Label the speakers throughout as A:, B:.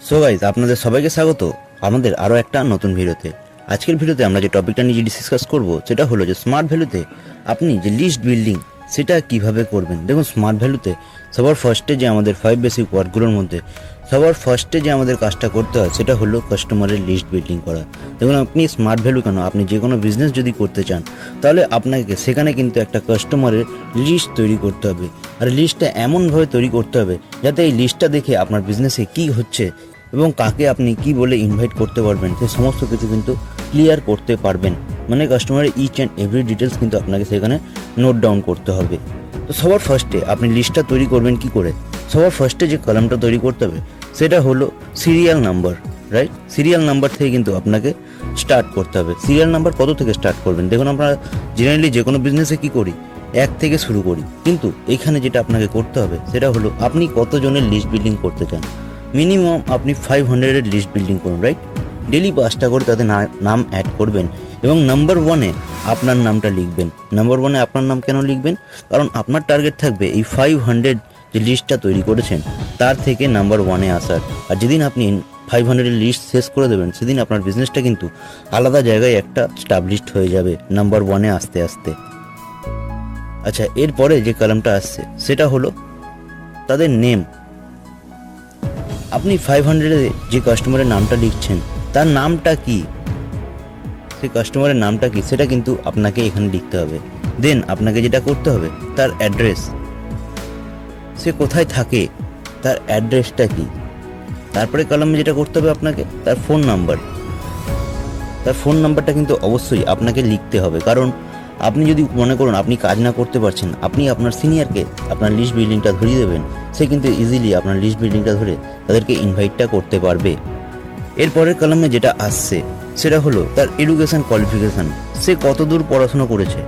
A: So guys, আপনাদের সবাইকে স্বাগত আমাদের আরও একটা নতুন ভিডিওতে। আজকের ভিডিওতে আমরা যে টপিকটা নিয়ে ডিসকাস করব সেটা হলো যে স্মার্ট ভ্যালুতে আপনি যে লিস্ট বিল্ডিং সেটা কিভাবে করবেন। দেখুন, স্মার্ট ভ্যালুতে সবার ফার্স্টে যে আমাদের 5 বেসিক ওয়ার্কগুলোর মধ্যে সবার ফার্স্টে যে আমাদের কাজটা করতে হয় সেটা হলো কাস্টমারের লিস্ট বিল্ডিং করা। দেখুন, আপনি স্মার্ট ভ্যালু কেন, আপনি যে কোনো বিজনেস যদি করতে চান তাহলে আপনাকে সেখানে কিন্তু একটা কাস্টমারের লিস্ট তৈরি করতে হবে। আর লিস্টটা এমনভাবে তৈরি করতে হবে যাতে এই লিস্টটা দেখে আপনার বিজনেসে কী হচ্ছে এবং কাকে আপনি কি বলে ইনভাইট করতে পারবেন সে সমস্ত কিছু কিন্তু ক্লিয়ার করতে পারবেন। মানে কাস্টমারের ইচ অ্যান্ড এভরি ডিটেলস কিন্তু আপনাকে সেখানে নোট ডাউন করতে হবে। তো সবার ফার্স্টে আপনি লিস্টটা তৈরি করবেন কি করে? সবার ফার্স্টে যে কলামটা তৈরি করতে হবে সেটা হলো serial number, right? Serial number থেকে কিন্তু আপনাকে স্টার্ট করতে হবে। সিরিয়াল নাম্বার কত থেকে স্টার্ট করবেন? দেখুন, আমরা জেনারেলি যে কোনো বিজনেসে কী করি, 1 থেকে শুরু করি, কিন্তু এখানে যেটা আপনাকে করতে হবে সেটা হলো আপনি কতজনের লিস্ট বিল্ডিং করতে চান। মিনিমাম আপনি 500-এর লিস্ট বিল্ডিং করুন, রাইট? ডেলি 5টা করে তাদের নাম অ্যাড করবেন এবং নাম্বার 1-এ আপনার নামটা লিখবেন। নাম্বার 1-এ আপনার নাম কেন লিখবেন? কারণ আপনার টার্গেট থাকবে এই 500 যে লিস্টটা তৈরি করেছেন তার থেকে নাম্বার 1-এ আসার। আর যেদিন আপনি 500-এর লিস্ট শেষ করে দেবেন সেদিন আপনার বিজনেসটা কিন্তু আলাদা জায়গায় একটা স্টাবলিশড হয়ে যাবে নাম্বার 1-এ আস্তে আস্তে। আচ্ছা, এরপরে যে কলামটা আসছে সেটা হলো তাদের নেম। আপনি 500-এ যে কাস্টমারের নামটা লিখছেন তার নামটা কি, সেই কাস্টমারের নামটা কি সেটা কিন্তু আপনাকে এখানে লিখতে হবে। দেন আপনাকে যেটা করতে হবে তার অ্যাড্রেস, সে কোথায় থাকে তার অ্যাড্রেসটা কি। তারপরে কলামে যেটা করতে হবে আপনাকে তার ফোন নাম্বার। তার ফোন নাম্বারটা কিন্তু অবশ্যই আপনাকে লিখতে হবে, কারণ আপনি যদি মনে করুন আপনি কাজ না করতে পারছেন, আপনি আপনার সিনিয়রকে আপনার লিস্ট বিল্ডিংটা ধরিয়ে দেবেন, সে কিন্তু ইজিলি আপনার লিস্ট বিল্ডিংটা ধরে তাদেরকে ইনভাইটটা করতে পারবে। এরপরের কলামে যেটা আসছে সেটা হলো তার এডুকেশন কোয়ালিফিকেশান, সে কতদূর পড়াশোনা করেছে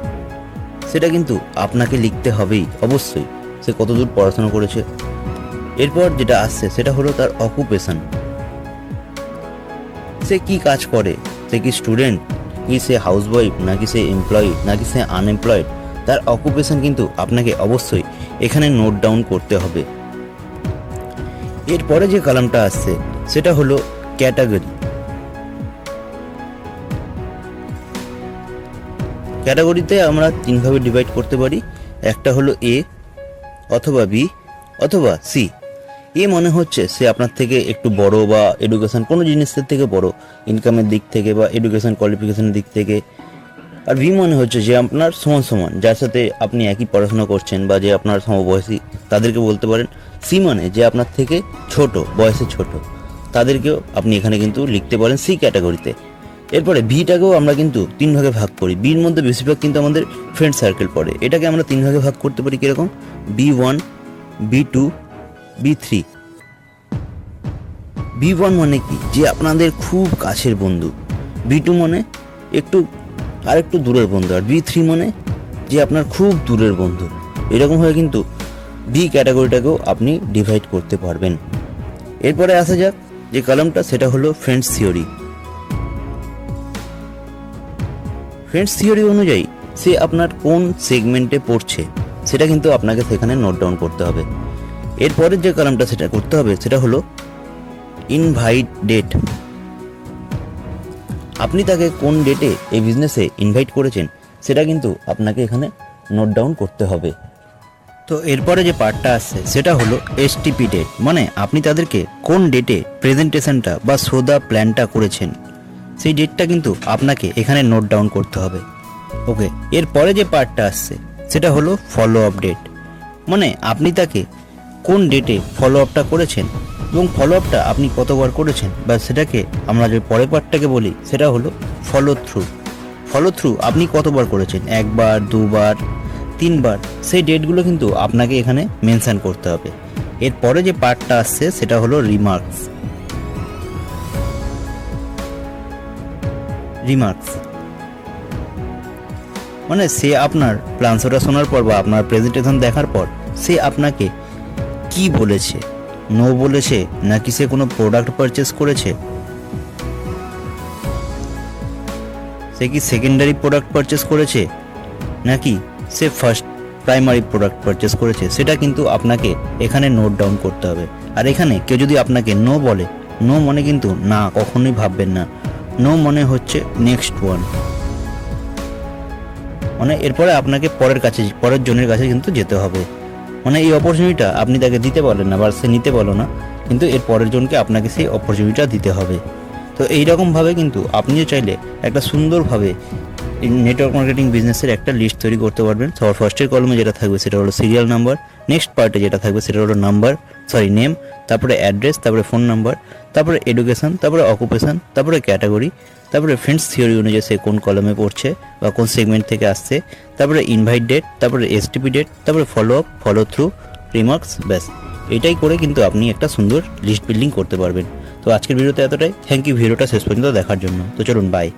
A: সেটা কিন্তু আপনাকে লিখতে হবেই অবশ্যই, সে কতদূর পড়াশোনা করেছে। এরপর যেটা আসছে সেটা হলো তার অকুপেশন, সে কি কাজ করে, সে কি স্টুডেন্ট, কি সে হাউসওয়াইফ, নাকি সে এমপ্লয়ি, নাকি সে আনএমপ্লয়েড, তার অকুপেশন কিন্তু আপনাকে অবশ্যই এখানে নোট ডাউন করতে হবে। এরপরে যে কলামটা আসছে সেটা হলো ক্যাটাগরি। ক্যাটাগরিতে আমরা 3ভাবে ডিভাইড করতে পারি, একটা হলো এ অথবা বি অথবা সি। এ মনে হচ্ছে সে আপনার থেকে একটু বড় বা এডুকেশন কোনো জিনিসের থেকে বড়, ইনকামের দিক থেকে বা এডুকেশন কোয়ালিফিকেশনের দিক থেকে। আর বি মনে হচ্ছে যে আপনার সমান সমান, যার সাথে আপনি একই পড়াশোনা করছেন বা যে আপনার সমবয়সী, তাদেরকে বলতে পারেন। সি মানে যে আপনার থেকে ছোট, বয়সে ছোট, তাদেরকেও আপনি এখানে কিন্তু লিখতে পারেন সি ক্যাটাগরিতে। এরপরে বিটাকেও আমরা কিন্তু 3ভাগে ভাগ করি। বির মধ্যে বেশিরভাগ কিন্তু আমাদের ফ্রেন্ড সার্কেল পড়ে। এটাকে আমরা 3ভাগে ভাগ করতে পারি কীরকম? B1, B2, B3। B1 মানে কি? যে আপনাদের খুব কাছের বন্ধু। B2 মানে একটু দূরের বন্ধু। আর B3 মানে যে আপনার খুব দূরের বন্ধু। এরকমভাবে কিন্তু বি ক্যাটাগরিটাকেও আপনি ডিভাইড করতে পারবেন। এরপরে আসা যাক যে কলামটা, সেটা হলো ফ্রেন্ডস থিওরি। ফ্রেন্ডস থিওরি অনুযায়ী সে আপনার কোন সেগমেন্টে পড়ছে সেটা কিন্তু আপনাকে সেখানে নোট ডাউন করতে হবে। এরপরের যে কলামটা সেটা করতে হবে সেটা হলো ইনভাইট ডেট। আপনি তাকে কোন ডেটে এই বিজনেসে ইনভাইট করেছেন সেটা কিন্তু আপনাকে এখানে নোট ডাউন করতে হবে। তো এরপরে যে পার্টটা আসছে সেটা হলো এসটিপি ডেট, মানে আপনি তাদেরকে কোন ডেটে প্রেজেন্টেশনটা বা সোদা প্ল্যানটা করেছেন সেই ডেটটা কিন্তু আপনাকে এখানে নোট ডাউন করতে হবে। ওকে, এরপরে যে পার্টটা আসছে সেটা হলো ফলো আপ ডেট, মানে আপনি তাকে কোন ডেটে ফলো আপটা করেছেন এবং ফলো আপটা আপনি কতবার করেছেন, বা সেটাকে আমরা যে পরের পার্টটাকে বলি সেটা হলো ফলো থ্রু। ফলো থ্রু আপনি কতবার করেছেন, 1বার, 2বার, 3বার, সেই ডেটগুলো কিন্তু আপনাকে এখানে মেনশন করতে হবে। এরপরে যে পার্টটা আসছে সেটা হলো রিমার্কস। মানে সে আপনার প্ল্যানসটা শোনার পর বা আপনার প্রেজেন্টেশন দেখার পর সে আপনাকে কি বলেছে, নো বলেছে, নাকি সে কোনো প্রোডাক্ট পারচেস করেছে, সে কি সেকেন্ডারি প্রোডাক্ট পারচেস করেছে, নাকি সে ফার্স্ট প্রাইমারি প্রোডাক্ট পারচেস করেছে, সেটা কিন্তু আপনাকে এখানে নোট ডাউন করতে হবে। আর এখানে কেউ যদি আপনাকে নো বলে নো মানে কিন্তু না, কখনোই ভাববেন না। নো মানে হচ্ছে নেক্সট ওয়ান, মানে এরপরে আপনাকে পরের জনের কাছে কিন্তু যেতে হবে। মানে এই অপরচুনিটিটা আপনি তাকে দিতে পারলেন না বা সে নিতে পারলো না, কিন্তু এর পরের জনকে আপনাকে সেই অপরচুনিটিটা দিতে হবে। তো এইরকমভাবে কিন্তু আপনিও চাইলে একটা সুন্দরভাবে নেটওয়ার্ক মার্কেটিং বিজনেসের একটা লিস্ট তৈরি করতে পারবেন। সবার ফার্স্টের কলমে যেটা থাকবে সেটা হলো সিরিয়াল নাম্বার, নেক্সট পার্টে যেটা থাকবে সেটা হলো নেম, তারপরে অ্যাড্রেস, তারপরে ফোন নাম্বার, তারপরে এডুকেশন, তারপরে অকুপেশন, তারপরে ক্যাটাগরি, তারপরে ফ্রেন্ডস থিওরি অনুযায়ী সে কোন কলমে পড়ছে বা কোন সেগমেন্ট থেকে আসছে, তারপরে ইনভাইট ডেট, তারপরে এসটিপি ডেট, তারপরে follow up, follow through, remarks, ব্যাস এটাই করে কিন্তু আপনি একটা সুন্দর লিস্ট বিল্ডিং করতে পারবেন। তো আজকের ভিডিওতে এতটাই। থ্যাংক ইউ ভিডিওটা শেষ পর্যন্ত দেখার জন্য। তো চলুন, বাই।